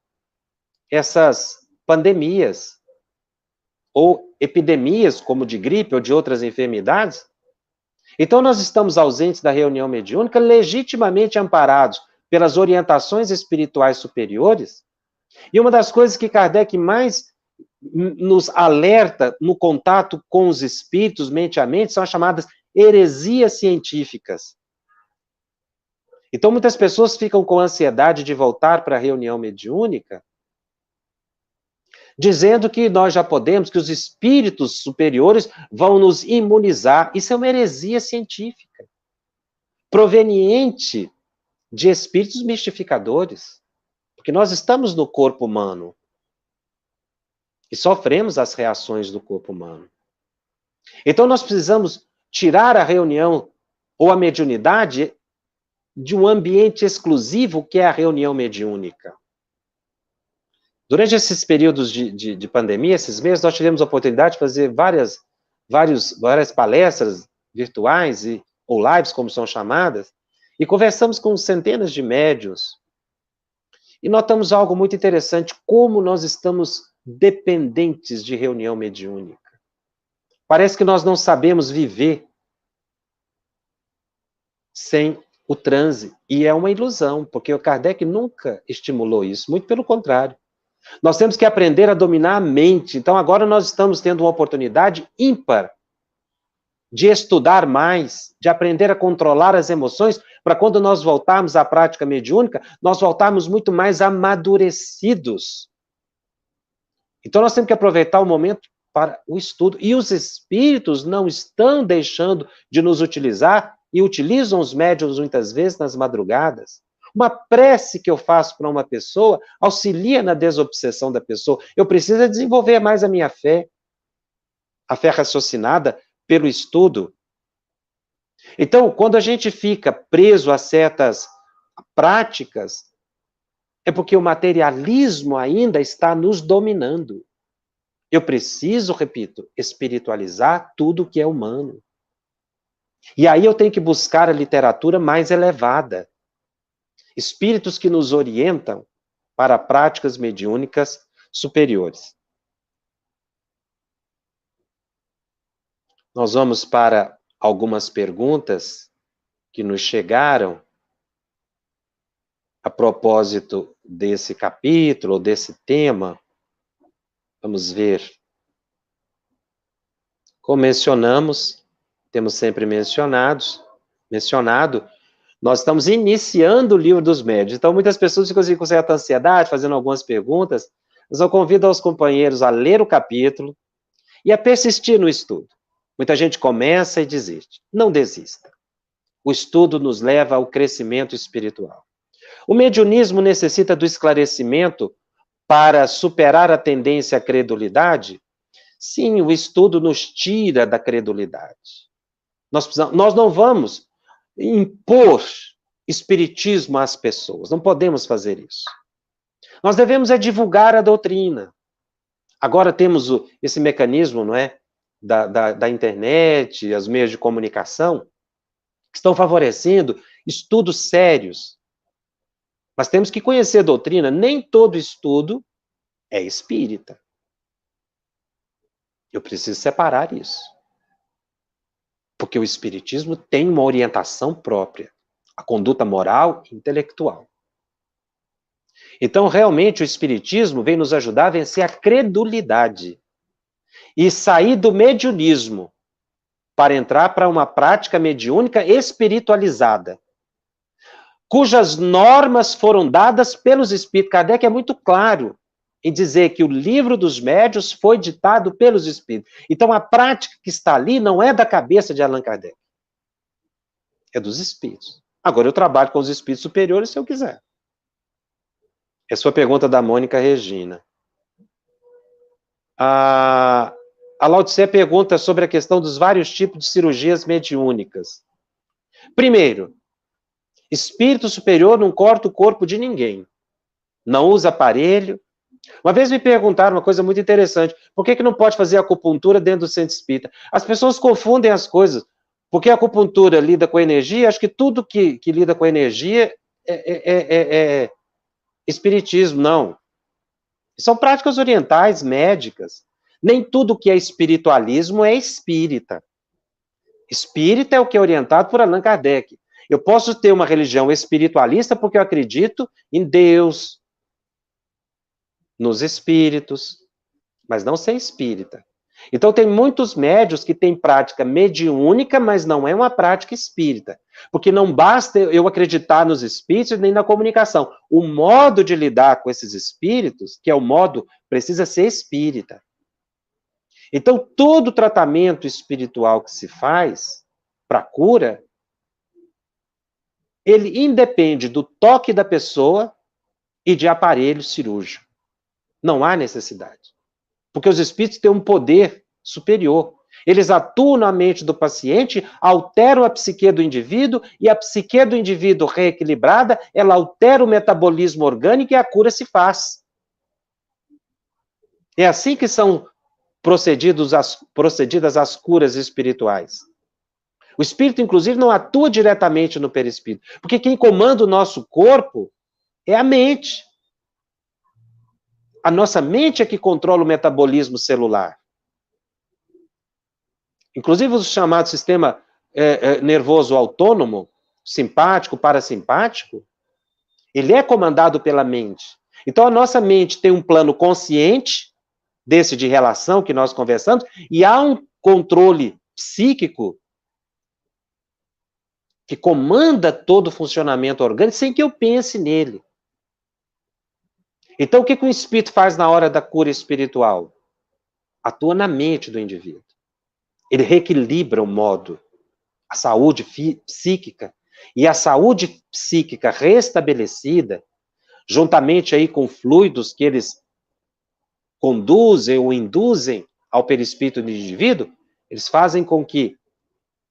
essas pandemias, ou epidemias, como de gripe ou de outras enfermidades. Então, nós estamos ausentes da reunião mediúnica, legitimamente amparados pelas orientações espirituais superiores, e uma das coisas que Kardec mais nos alerta no contato com os espíritos, mente a mente, são as chamadas heresias científicas. Então, muitas pessoas ficam com ansiedade de voltar para a reunião mediúnica, dizendo que nós já podemos, que os espíritos superiores vão nos imunizar. Isso é uma heresia científica, proveniente de espíritos mistificadores, porque nós estamos no corpo humano e sofremos as reações do corpo humano. Então, nós precisamos tirar a reunião ou a mediunidade de um ambiente exclusivo que é a reunião mediúnica. Durante esses períodos de pandemia, esses meses, nós tivemos a oportunidade de fazer várias palestras virtuais ou lives, como são chamadas, e conversamos com centenas de médiuns. E notamos algo muito interessante, como nós estamos dependentes de reunião mediúnica. Parece que nós não sabemos viver sem o transe. E é uma ilusão, porque o Kardec nunca estimulou isso, muito pelo contrário. Nós temos que aprender a dominar a mente. Então, agora nós estamos tendo uma oportunidade ímpar de estudar mais, de aprender a controlar as emoções, para quando nós voltarmos à prática mediúnica, nós voltarmos muito mais amadurecidos. Então, nós temos que aproveitar o momento para o estudo. E os espíritos não estão deixando de nos utilizar, e utilizam os médiuns muitas vezes nas madrugadas. Uma prece que eu faço para uma pessoa auxilia na desobsessão da pessoa. Eu preciso desenvolver mais a minha fé, a fé raciocinada pelo estudo. Então, quando a gente fica preso a certas práticas, é porque o materialismo ainda está nos dominando. Eu preciso, repito, espiritualizar tudo que é humano. E aí eu tenho que buscar a literatura mais elevada. Espíritos que nos orientam para práticas mediúnicas superiores. Nós vamos para algumas perguntas que nos chegaram a propósito desse capítulo, desse tema. Vamos ver. Como mencionamos, temos sempre mencionado, nós estamos iniciando o livro dos médiuns. Então, muitas pessoas ficam assim, com certa ansiedade, fazendo algumas perguntas. Mas eu convido aos companheiros a ler o capítulo e a persistir no estudo. Muita gente começa e desiste. Não desista. O estudo nos leva ao crescimento espiritual. O mediunismo necessita do esclarecimento para superar a tendência à credulidade? Sim, o estudo nos tira da credulidade. Nós não vamos impor espiritismo às pessoas, não podemos fazer isso. Nós devemos divulgar a doutrina. Agora temos esse mecanismo, não é, da internet, os meios de comunicação, que estão favorecendo estudos sérios. Mas temos que conhecer a doutrina, nem todo estudo é espírita. Eu preciso separar isso. Porque o espiritismo tem uma orientação própria, a conduta moral e intelectual. Então, realmente, o espiritismo vem nos ajudar a vencer a credulidade e sair do mediunismo para entrar para uma prática mediúnica espiritualizada, cujas normas foram dadas pelos espíritos. Kardec é muito claro em dizer que o livro dos médiuns foi ditado pelos espíritos. Então, a prática que está ali não é da cabeça de Allan Kardec. É dos espíritos. Agora, eu trabalho com os espíritos superiores se eu quiser. É a sua pergunta da Mônica Regina. A Laodicea pergunta sobre a questão dos vários tipos de cirurgias mediúnicas. Primeiro, espírito superior não corta o corpo de ninguém. Não usa aparelho. Uma vez me perguntaram uma coisa muito interessante. Por que não pode fazer acupuntura dentro do centro espírita? As pessoas confundem as coisas. Porque a acupuntura lida com energia, acho que tudo que lida com energia é espiritismo. Não. São práticas orientais, médicas. Nem tudo que é espiritualismo é espírita. Espírita é o que é orientado por Allan Kardec. Eu posso ter uma religião espiritualista porque eu acredito em Deus, nos espíritos. mas não ser espírita. Então, tem muitos médiuns que têm prática mediúnica, mas não é uma prática espírita. Porque não basta eu acreditar nos espíritos nem na comunicação. O modo de lidar com esses espíritos, que é o modo, precisa ser espírita. Então, todo tratamento espiritual que se faz para cura, ele independe do toque da pessoa e de aparelho cirúrgico. Não há necessidade. Porque os espíritos têm um poder superior. Eles atuam na mente do paciente, alteram a psique do indivíduo, e a psique do indivíduo reequilibrada, ela altera o metabolismo orgânico e a cura se faz. É assim que são procedidas as curas espirituais. O espírito, inclusive, não atua diretamente no perispírito, porque quem comanda o nosso corpo é a mente. A nossa mente é que controla o metabolismo celular. Inclusive, o chamado sistema nervoso autônomo, simpático, parasimpático, ele é comandado pela mente. Então, a nossa mente tem um plano consciente, desse de relação que nós conversamos, e há um controle psíquico que comanda todo o funcionamento orgânico sem que eu pense nele. Então, o que o espírito faz na hora da cura espiritual? Atua na mente do indivíduo. Ele reequilibra o modo, a saúde psíquica. E a saúde psíquica restabelecida, juntamente aí com fluidos que eles conduzem ou induzem ao perispírito do indivíduo, eles fazem com que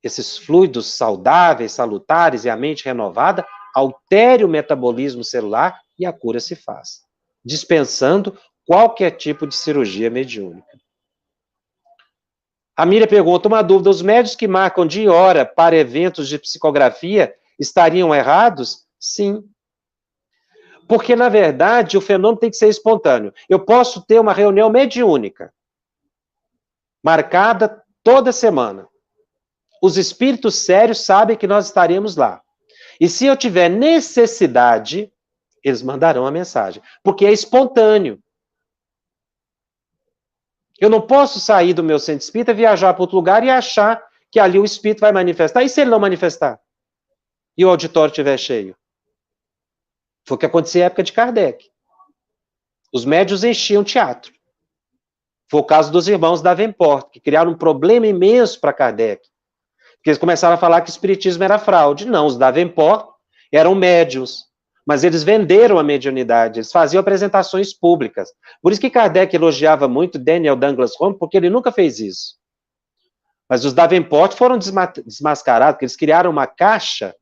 esses fluidos saudáveis, salutares e a mente renovada altere o metabolismo celular e a cura se faz, dispensando qualquer tipo de cirurgia mediúnica. A Miriam pergunta, uma dúvida, os médios que marcam dia e hora para eventos de psicografia estariam errados? Sim. Porque, na verdade, o fenômeno tem que ser espontâneo. Eu posso ter uma reunião mediúnica, marcada toda semana. Os espíritos sérios sabem que nós estaremos lá. E se eu tiver necessidade, eles mandarão a mensagem. Porque é espontâneo. Eu não posso sair do meu centro espírita, viajar para outro lugar e achar que ali o espírito vai manifestar. E se ele não manifestar? E o auditório estiver cheio? Foi o que acontecia na época de Kardec. Os médios enchiam teatro. Foi o caso dos irmãos Davenport, que criaram um problema imenso para Kardec. Porque eles começaram a falar que o espiritismo era fraude. Não, os Davenport eram médios. Mas eles venderam a mediunidade, eles faziam apresentações públicas. Por isso que Kardec elogiava muito Daniel Douglas Home, porque ele nunca fez isso. Mas os Davenport foram desmascarados, porque eles criaram uma caixa,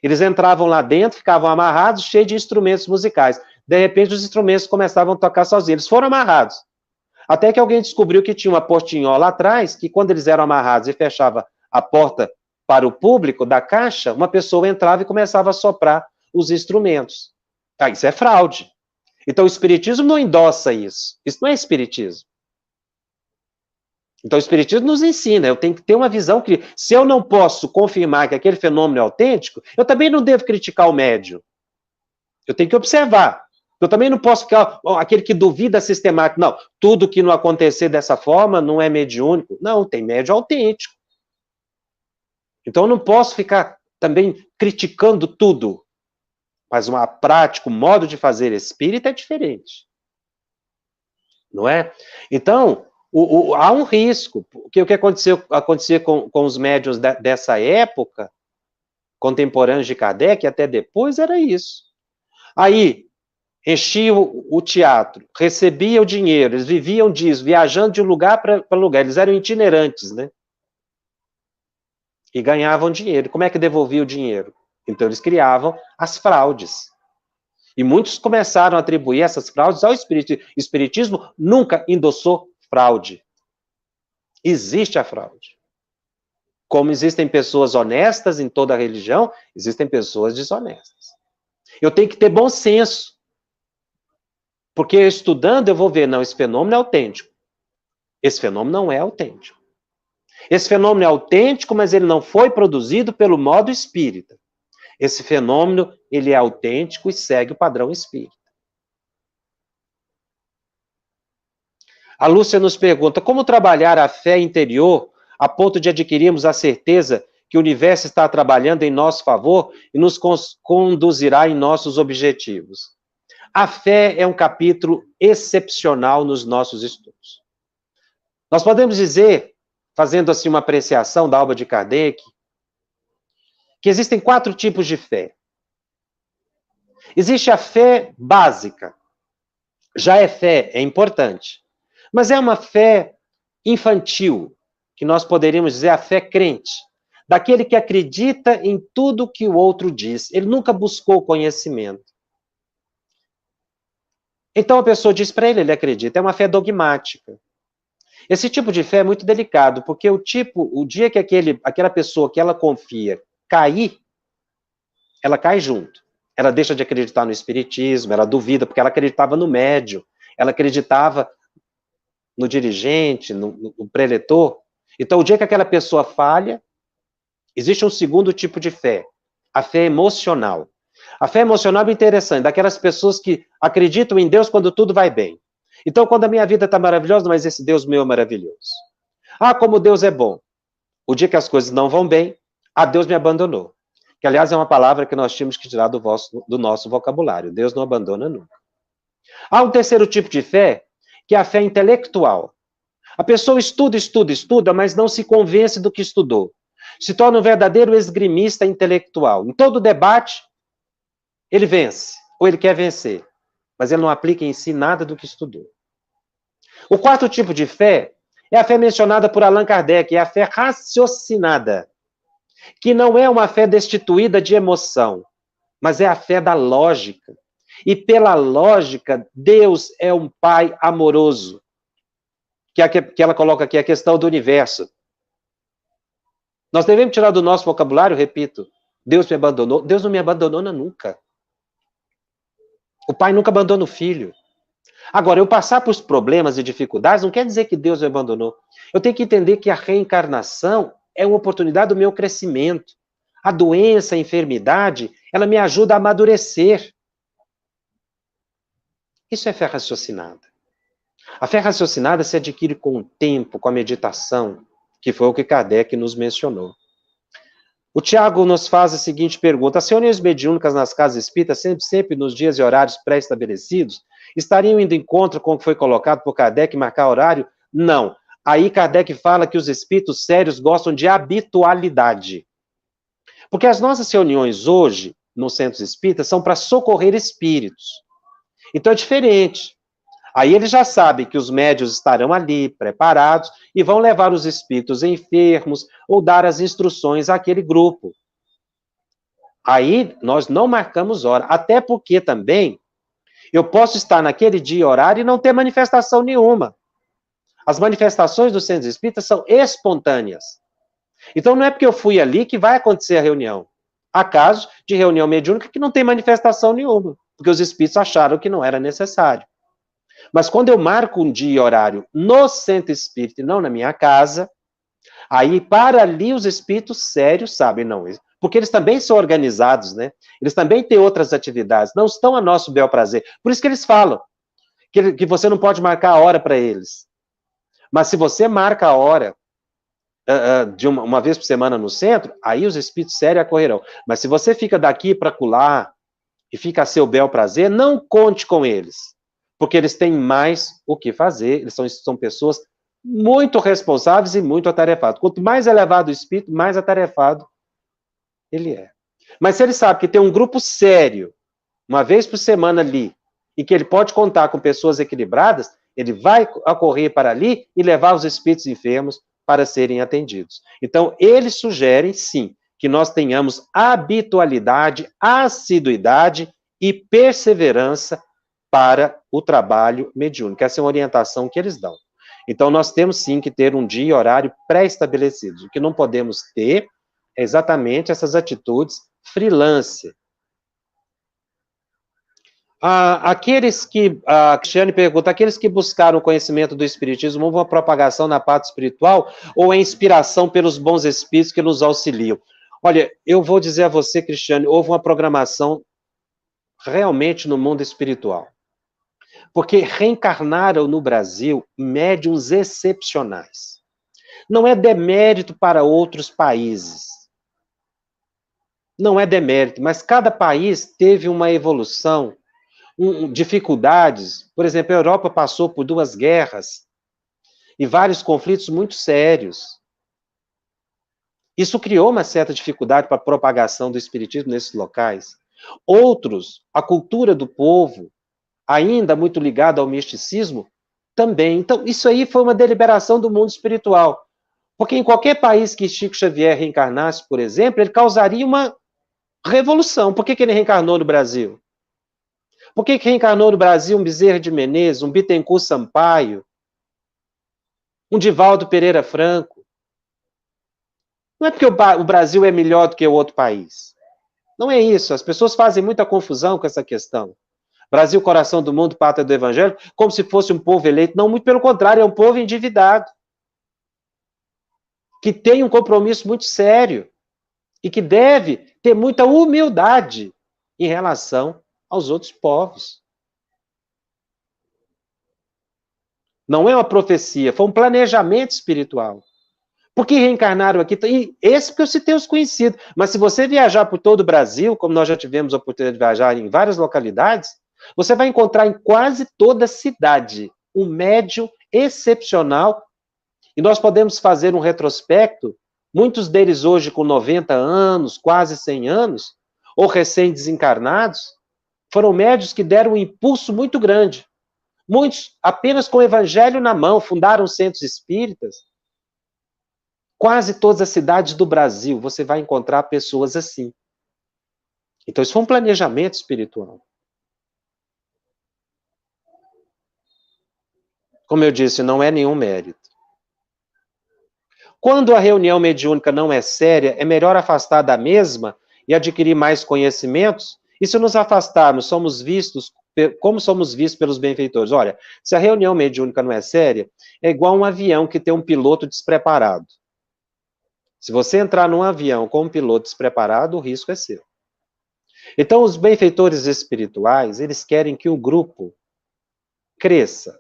eles entravam lá dentro, ficavam amarrados, cheios de instrumentos musicais. De repente, os instrumentos começavam a tocar sozinhos. Eles foram amarrados. Até que alguém descobriu que tinha uma portinhola atrás, que quando eles eram amarrados e fechava a porta para o público da caixa, uma pessoa entrava e começava a soprar os instrumentos. Ah, isso é fraude. Então, o espiritismo não endossa isso. Isso não é espiritismo. Então, o espiritismo nos ensina, eu tenho que ter uma visão que, se eu não posso confirmar que aquele fenômeno é autêntico, eu também não devo criticar o médium. Eu tenho que observar. Eu também não posso ficar aquele que duvida sistemático. Não, tudo que não acontecer dessa forma não é mediúnico. Não, tem médium autêntico. Então, eu não posso ficar também criticando tudo. Mas uma prática, o modo de fazer espírita é diferente. Não é? Então, há um risco. Porque o que acontecia com os médiuns dessa época, contemporâneos de Kardec, até depois, era isso. Aí, enchia o teatro, recebia o dinheiro, eles viviam disso, viajando de lugar para lugar, eles eram itinerantes, né? E ganhavam dinheiro. Como é que devolvia o dinheiro? Então, eles criavam as fraudes. E muitos começaram a atribuir essas fraudes ao espiritismo. O espiritismo nunca endossou fraude. Existe a fraude. Como existem pessoas honestas em toda a religião, existem pessoas desonestas. Eu tenho que ter bom senso. Porque estudando eu vou ver, não, esse fenômeno é autêntico. Esse fenômeno não é autêntico. Esse fenômeno é autêntico, mas ele não foi produzido pelo modo espírita. Esse fenômeno, ele é autêntico e segue o padrão espírita. A Lúcia nos pergunta, como trabalhar a fé interior a ponto de adquirirmos a certeza que o universo está trabalhando em nosso favor e nos conduzirá em nossos objetivos? A fé é um capítulo excepcional nos nossos estudos. Nós podemos dizer, fazendo assim uma apreciação da obra de Kardec, que existem 4 tipos de fé. Existe a fé básica. Já é fé, é importante. Mas é uma fé infantil, que nós poderíamos dizer a fé crente. Daquele que acredita em tudo que o outro diz. Ele nunca buscou conhecimento. Então a pessoa diz para ele acredita. É uma fé dogmática. Esse tipo de fé é muito delicado, porque o dia que aquela pessoa que ela confia cair, ela cai junto. Ela deixa de acreditar no espiritismo, ela duvida, porque ela acreditava no médium, ela acreditava no dirigente, no preletor. Então, o dia que aquela pessoa falha, existe um segundo tipo de fé, a fé emocional. A fé emocional é interessante, daquelas pessoas que acreditam em Deus quando tudo vai bem. Então, quando a minha vida está maravilhosa, mas esse Deus meu é maravilhoso. Ah, como Deus é bom. O dia que as coisas não vão bem, Deus me abandonou. Que, aliás, é uma palavra que nós tínhamos que tirar do nosso vocabulário. Deus não abandona nunca. Há um terceiro tipo de fé, que é a fé intelectual. A pessoa estuda, mas não se convence do que estudou. Se torna um verdadeiro esgrimista intelectual. Em todo debate, ele vence, ou ele quer vencer, mas ele não aplica em si nada do que estudou. O quarto tipo de fé é a fé mencionada por Allan Kardec, é a fé raciocinada, que não é uma fé destituída de emoção, mas é a fé da lógica. E pela lógica, Deus é um Pai amoroso, que ela coloca aqui a questão do universo. Nós devemos tirar do nosso vocabulário, repito, Deus me abandonou. Deus não me abandonou nunca. O pai nunca abandona o filho. Agora, eu passar por problemas e dificuldades não quer dizer que Deus me abandonou. Eu tenho que entender que a reencarnação é uma oportunidade do meu crescimento. A doença, a enfermidade, ela me ajuda a amadurecer. Isso é fé raciocinada. A fé raciocinada se adquire com o tempo, com a meditação, que foi o que Kardec nos mencionou. O Tiago nos faz a seguinte pergunta: as reuniões mediúnicas nas casas espíritas, sempre nos dias e horários pré-estabelecidos, estariam indo em encontro com o que foi colocado por Kardec, marcar horário? Não. Aí Kardec fala que os espíritos sérios gostam de habitualidade. Porque as nossas reuniões hoje, nos centros espíritas, são para socorrer espíritos. Então é diferente. Aí eles já sabem que os médiuns estarão ali, preparados, e vão levar os espíritos enfermos, ou dar as instruções àquele grupo. Aí nós não marcamos hora, até porque também eu posso estar naquele dia e horário e não ter manifestação nenhuma. As manifestações dos centros espíritas são espontâneas. Então não é porque eu fui ali que vai acontecer a reunião. Há casos de reunião mediúnica que não tem manifestação nenhuma, porque os espíritos acharam que não era necessário. Mas quando eu marco um dia e horário no centro espírita e não na minha casa, aí para ali os espíritos sérios sabem, não, porque eles também são organizados, né? Eles também têm outras atividades, não estão a nosso bel prazer. Por isso que eles falam que você não pode marcar a hora para eles. Mas se você marca a hora de uma vez por semana no centro, aí os espíritos sérios acorrerão. Mas se você fica daqui para acolá e fica a seu bel prazer, não conte com eles. Porque eles têm mais o que fazer, eles são pessoas muito responsáveis e muito atarefadas. Quanto mais elevado o espírito, mais atarefado ele é. Mas se ele sabe que tem um grupo sério, uma vez por semana ali, e que ele pode contar com pessoas equilibradas, ele vai acorrer para ali e levar os espíritos enfermos para serem atendidos. Então, eles sugerem, sim, que nós tenhamos habitualidade, assiduidade e perseverança para o trabalho mediúnico. Essa é uma orientação que eles dão. Então, nós temos sim que ter um dia e horário pré-estabelecidos. O que não podemos ter é exatamente essas atitudes freelance. Aqueles que, a Cristiane pergunta, aqueles que buscaram o conhecimento do Espiritismo, houve uma propagação na parte espiritual ou é inspiração pelos bons espíritos que nos auxiliam? Olha, eu vou dizer a você, Cristiane, houve uma programação realmente no mundo espiritual. Porque reencarnaram no Brasil médiuns excepcionais. Não é demérito para outros países. Não é demérito, mas cada país teve uma evolução, dificuldades. Por exemplo, a Europa passou por 2 guerras e vários conflitos muito sérios. Isso criou uma certa dificuldade para a propagação do espiritismo nesses locais. Outros, a cultura do povo, ainda muito ligada ao misticismo, também. Então, isso aí foi uma deliberação do mundo espiritual. Porque em qualquer país que Chico Xavier reencarnasse, por exemplo, ele causaria uma revolução. Por que ele reencarnou no Brasil? Por que reencarnou no Brasil um Bezerra de Menezes, um Bittencourt Sampaio, um Divaldo Pereira Franco? Não é porque o Brasil é melhor do que o outro país. Não é isso. As pessoas fazem muita confusão com essa questão. Brasil, coração do mundo, pátria do evangelho, como se fosse um povo eleito. Não, muito pelo contrário, é um povo endividado, que tem um compromisso muito sério e que deve ter muita humildade em relação aos outros povos. Não é uma profecia, foi um planejamento espiritual. Por que reencarnaram aqui? E esse que eu citei os conhecidos. Mas se você viajar por todo o Brasil, como nós já tivemos a oportunidade de viajar em várias localidades, você vai encontrar em quase toda cidade um médium excepcional. E nós podemos fazer um retrospecto, muitos deles hoje com 90 anos, quase 100 anos, ou recém-desencarnados, foram médiuns que deram um impulso muito grande. Muitos apenas com o evangelho na mão, fundaram centros espíritas. Quase todas as cidades do Brasil você vai encontrar pessoas assim. Então isso foi um planejamento espiritual. Como eu disse, não é nenhum mérito. Quando a reunião mediúnica não é séria, é melhor afastar da mesma e adquirir mais conhecimentos. E se nos afastarmos, somos vistos, como somos vistos pelos benfeitores? Olha, se a reunião mediúnica não é séria, é igual um avião que tem um piloto despreparado. Se você entrar num avião com um piloto despreparado, o risco é seu. Então, os benfeitores espirituais, eles querem que o grupo cresça.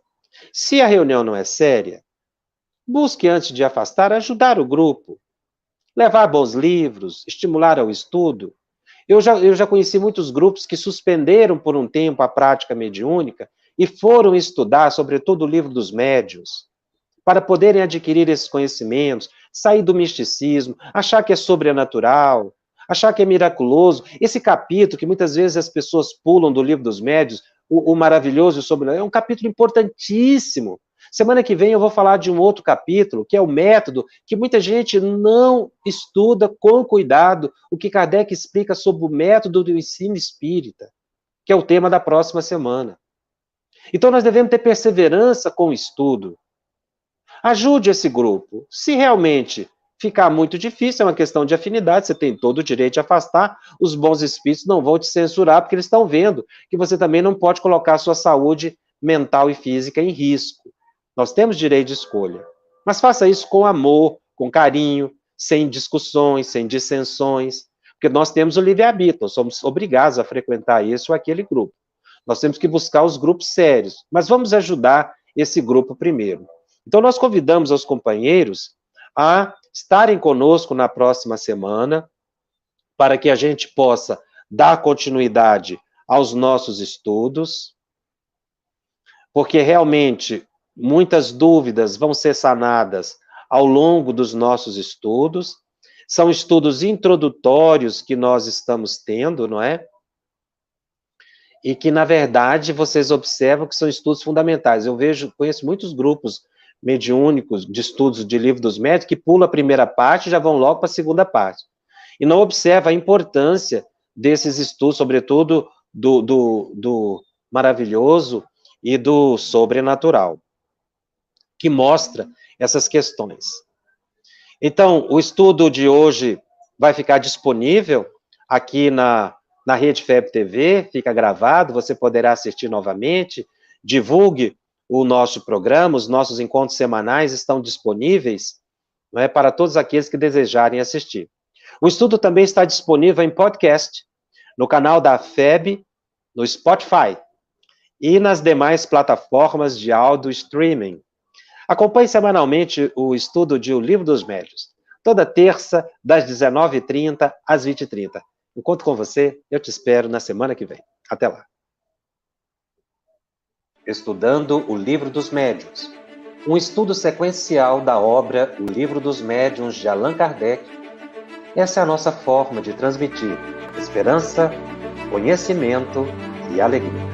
Se a reunião não é séria, busque, antes de afastar, ajudar o grupo, levar bons livros, estimular ao estudo. Eu já conheci muitos grupos que suspenderam por um tempo a prática mediúnica e foram estudar, sobretudo, o livro dos médiuns, para poderem adquirir esses conhecimentos, sair do misticismo, achar que é sobrenatural, achar que é miraculoso. Esse capítulo, que muitas vezes as pessoas pulam do livro dos médiuns, o maravilhoso e o sobrenatural, é um capítulo importantíssimo. Semana que vem eu vou falar de um outro capítulo, que é o método, que muita gente não estuda com cuidado, o que Kardec explica sobre o método do ensino espírita, que é o tema da próxima semana. Então nós devemos ter perseverança com o estudo. Ajude esse grupo. Se realmente ficar muito difícil, é uma questão de afinidade, você tem todo o direito de afastar, os bons espíritos não vão te censurar, porque eles estão vendo que você também não pode colocar a sua saúde mental e física em risco. Nós temos direito de escolha. Mas faça isso com amor, com carinho, sem discussões, sem dissensões, porque nós temos o livre-arbítrio, nós somos obrigados a frequentar esse ou aquele grupo. Nós temos que buscar os grupos sérios, mas vamos ajudar esse grupo primeiro. Então, nós convidamos os companheiros a estarem conosco na próxima semana, para que a gente possa dar continuidade aos nossos estudos, porque realmente muitas dúvidas vão ser sanadas ao longo dos nossos estudos. São estudos introdutórios que nós estamos tendo, não é? E que, na verdade, vocês observam que são estudos fundamentais. Eu conheço muitos grupos mediúnicos de estudos de livro dos médios que pulam a primeira parte e já vão logo para a segunda parte. E não observa a importância desses estudos, sobretudo do maravilhoso e do sobrenatural, que mostra essas questões. Então, o estudo de hoje vai ficar disponível aqui na Rede FEB TV, fica gravado, você poderá assistir novamente, divulgue o nosso programa, os nossos encontros semanais estão disponíveis, não é, para todos aqueles que desejarem assistir. O estudo também está disponível em podcast, no canal da FEB, no Spotify. e nas demais plataformas de áudio streaming. Acompanhe semanalmente o estudo de O Livro dos Médiuns, toda terça, das 19h30 às 20h30. Encontro com você, eu te espero na semana que vem. Até lá. Estudando o Livro dos Médiuns, um estudo sequencial da obra O Livro dos Médiuns de Allan Kardec. Essa é a nossa forma de transmitir esperança, conhecimento e alegria.